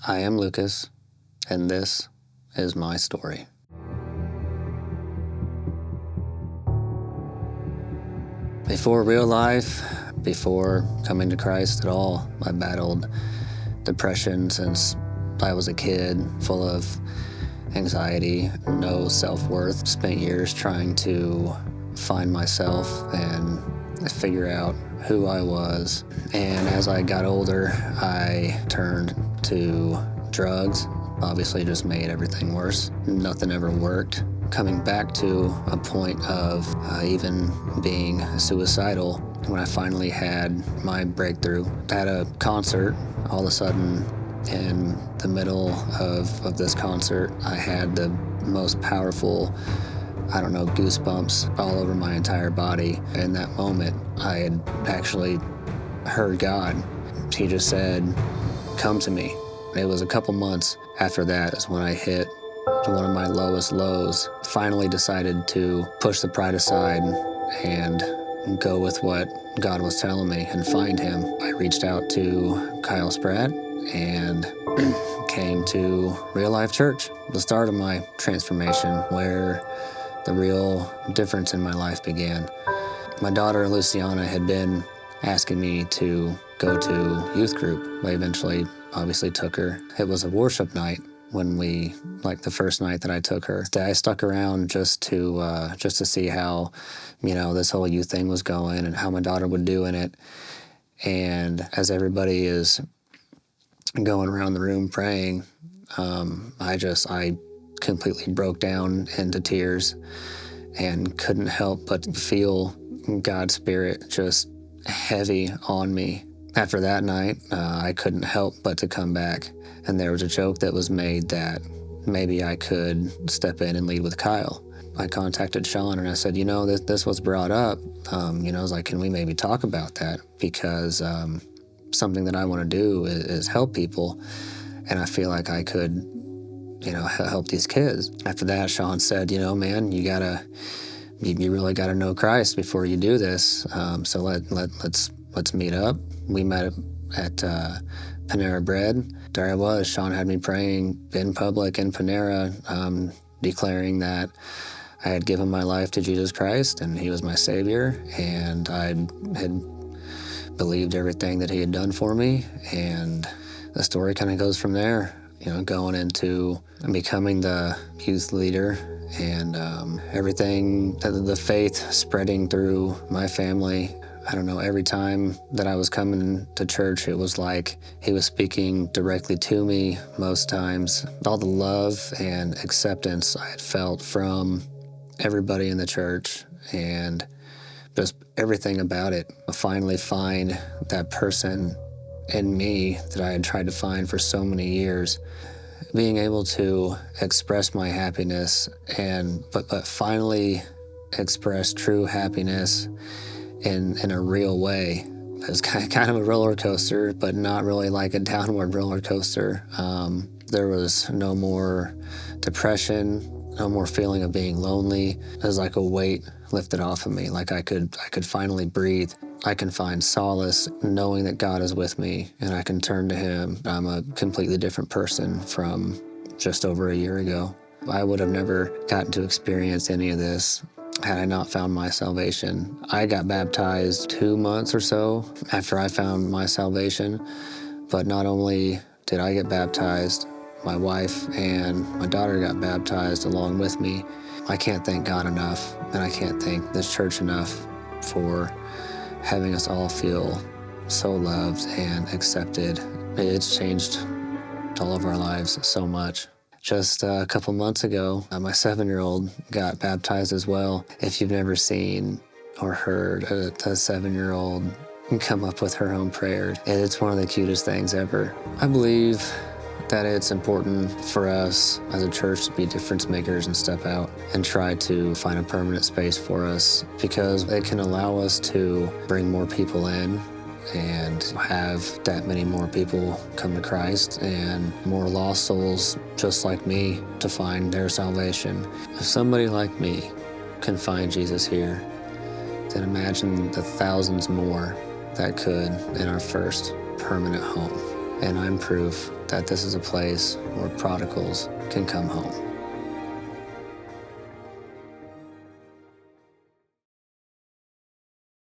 I am Lucas, and this is my story. Before real life, before coming to Christ at all, I battled depression since I was a kid, full of anxiety, no self-worth. Spent years trying to find myself and figure out who I was. And as I got older, I turned to drugs. Obviously just made everything worse. Nothing ever worked. Coming back to a point of even being suicidal when I finally had my breakthrough. At a concert, all of a sudden, in the middle of this concert, I had the most powerful, goosebumps all over my entire body. In that moment, I had actually heard God. He just said, "Come to me." It was a couple months after that is when I hit one of my lowest lows. Finally decided to push the pride aside and go with what God was telling me and find him. I reached out to Kyle Spratt and came to Real Life Church, the start of my transformation, where the real difference in my life began. My daughter Luciana had been asking me to go to youth group. I eventually obviously took her. It was a worship night when the first night that I took her. I stuck around just to see how, this whole youth thing was going and how my daughter would do in it. And as everybody is going around the room praying, I completely broke down into tears and couldn't help but feel God's Spirit just heavy on me. After that night, I couldn't help but to come back. And there was a joke that was made that maybe I could step in and lead with Kyle. I contacted Sean and I said, this was brought up. I was like, can we maybe talk about that? Because something that I want to do is help people. And I feel like I could, help these kids. After that, Sean said, man, you really gotta know Christ before you do this. So let's meet up. We met at Panera Bread. There I was. Sean had me praying in public in Panera, declaring that I had given my life to Jesus Christ and he was my Savior, and I had believed everything that he had done for me. And the story kind of goes from there, going into becoming the youth leader and everything, the faith spreading through my family. I don't know, every time that I was coming to church, it was like he was speaking directly to me most times. All the love and acceptance I had felt from everybody in the church and just everything about it. I finally find that person in me that I had tried to find for so many years. Being able to express my happiness but finally express true happiness in a real way. It's kind of a roller coaster, but not really like a downward roller coaster. There was no more depression, no more feeling of being lonely. It was like a weight lifted off of me, like I could finally breathe. I can find solace knowing that God is with me and I can turn to him. I'm a completely different person from just over a year ago. I would have never gotten to experience any of this had I not found my salvation. I got baptized 2 months or so after I found my salvation, but not only did I get baptized, my wife and my daughter got baptized along with me. I can't thank God enough, and I can't thank this church enough for having us all feel so loved and accepted. It's changed all of our lives so much. Just a couple months ago, my 7-year-old got baptized as well. If you've never seen or heard a 7-year-old come up with her own prayer, it's one of the cutest things ever. I believe that it's important for us as a church to be difference makers and step out and try to find a permanent space for us, because it can allow us to bring more people in and have that many more people come to Christ and more lost souls just like me to find their salvation. If somebody like me can find Jesus here, then imagine the thousands more that could in our first permanent home. And I'm proof that this is a place where prodigals can come home.